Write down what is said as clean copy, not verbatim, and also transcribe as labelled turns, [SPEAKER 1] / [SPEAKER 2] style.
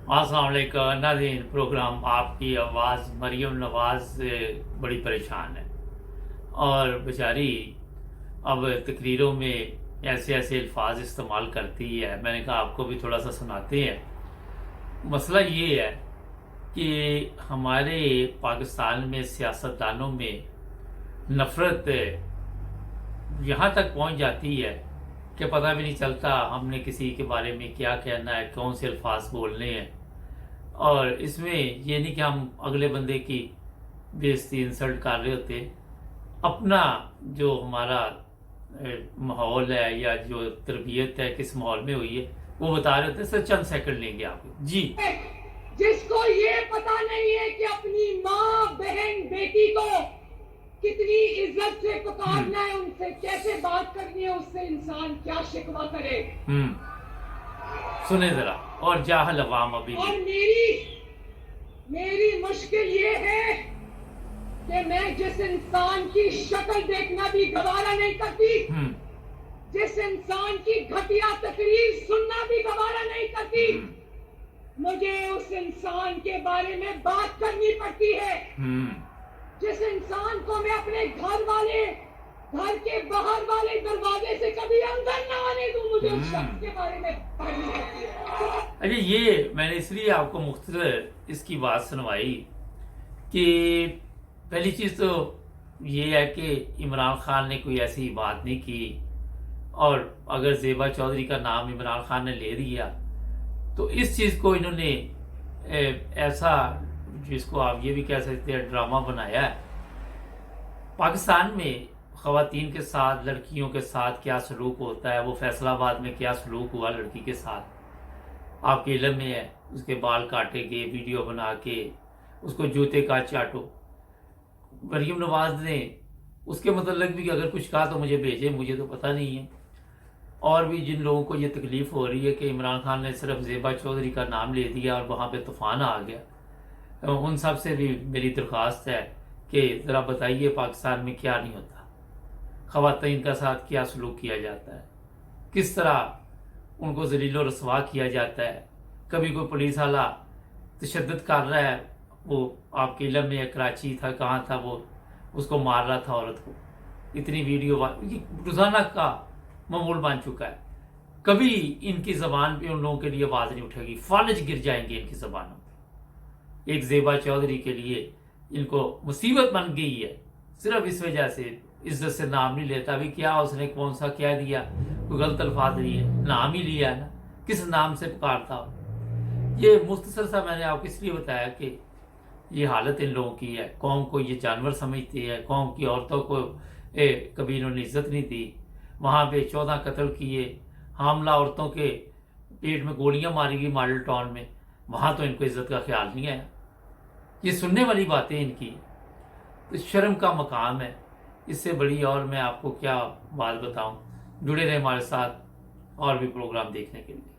[SPEAKER 1] अस्सलाम वालेकुम नाज़रीन। प्रोग्राम आपकी आवाज़ मरियम नवाज़ से बड़ी परेशान है और बेचारी अब तकरीरों में ऐसे ऐसे अल्फाज इस्तेमाल करती है। मैंने कहा आपको भी थोड़ा सा सुनाते हैं। मसला ये है कि हमारे पाकिस्तान में सियासतदानों में नफ़रत यहाँ तक पहुँच जाती है कि पता भी नहीं चलता हमने किसी के बारे में क्या कहना है, कौन से अल्फाज बोलने हैं। और इसमें ये नहीं कि हम अगले बंदे की बेइज्जती इंसल्ट कर रहे होते, अपना जो हमारा माहौल है या जो तरबियत है किस माहौल में हुई है वो बता रहे होते। सर चंद सेकंड लेंगे आपके जी।
[SPEAKER 2] जिसको ये पता नहीं है कि अपनी माँ बहन बेटी को कितनी इज्जत से पुकारना है, उनसे कैसे बात करनी है, उससे इंसान क्या शिकवा करे।
[SPEAKER 1] सुने जरा। और जाहल अवाम अभी
[SPEAKER 2] और मेरी मुश्किल ये है कि मैं जिस इंसान की शक्ल देखना भी गवारा नहीं करती, जिस इंसान की घटिया तकरीर सुनना भी गवारा नहीं करती, मुझे उस इंसान के बारे में बात करनी पड़ती है। जिस इंसान को मैं अपने घर के बाहर वाले दरवाजे से कभी अंदर ना आने दूं, मुझे उस शख्स के बारे में पढ़नी पड़ती है।
[SPEAKER 1] अरे ये मैंने इसलिए आपको मुख्तसर इसकी बात सुनवाई कि पहली चीज़ तो ये है कि इमरान खान ने कोई ऐसी बात नहीं की, और अगर ज़ेबा चौधरी का नाम इमरान खान ने ले दिया तो इस चीज़ को इन्होंने ऐसा, जिसको आप ये भी कह सकते हैं, ड्रामा बनाया है। पाकिस्तान में ख़वातीन के साथ, लड़कियों के साथ क्या सलूक होता है, वो फैसलाबाद में क्या सलूक हुआ लड़की के साथ आपके इल्म में है। उसके बाल काटे गए, वीडियो बना के उसको जूते का चाटो। मरियम नवाज़ ने उसके मतलब भी अगर कुछ कहा तो मुझे भेजे, मुझे तो पता नहीं है। और भी जिन लोगों को ये तकलीफ़ हो रही है कि इमरान खान ने सिर्फ ज़ेबा चौधरी का नाम ले दिया और वहाँ पे तूफ़ान आ गया, उन सब से भी मेरी दरख्वास्त है कि ज़रा बताइए पाकिस्तान में क्या नहीं होता, ख़वातीन का साथ क्या सलूक किया जाता है, किस तरह उनको ज़लील व रसवा किया जाता है। कभी कोई पुलिस वाला तशद्दुद कर रहा है, वो आपके इल्म में कराची था, कहाँ था, वो उसको मार रहा था औरत को। इतनी वीडियो रोज़ाना का मामूल बन चुका है। कभी इनकी ज़बान पे उन लोगों के लिए आवाज़ नहीं उठेगी, फालज गिर जाएंगे इनकी ज़बानों पे। एक ज़ेबा चौधरी के लिए इनको मुसीबत बन गई है, सिर्फ इस वजह से इज्जत से नाम नहीं लेता। अभी क्या उसने कौन सा क्या दिया, कोई गलत अल्फाज लिए, नाम ही लिया है ना, किस नाम से पुकारता हो। ये मुख्तसर सा मैंने आपको इसलिए बताया कि ये हालत इन लोगों की है। कौम को ये जानवर समझती है, कौम की औरतों को कभी इन्होंने इज्जत नहीं दी। वहाँ पे 14 कत्ल किए, हामला औरतों के पेट में गोलियां मारी गई मॉडल टाउन में, वहाँ तो इनको इज्जत का ख्याल नहीं आया। ये सुनने वाली बातें इनकी, तो शर्म का मकाम है। इससे बड़ी और मैं आपको क्या बात बताऊं। जुड़े रहे हमारे साथ और भी प्रोग्राम देखने के लिए।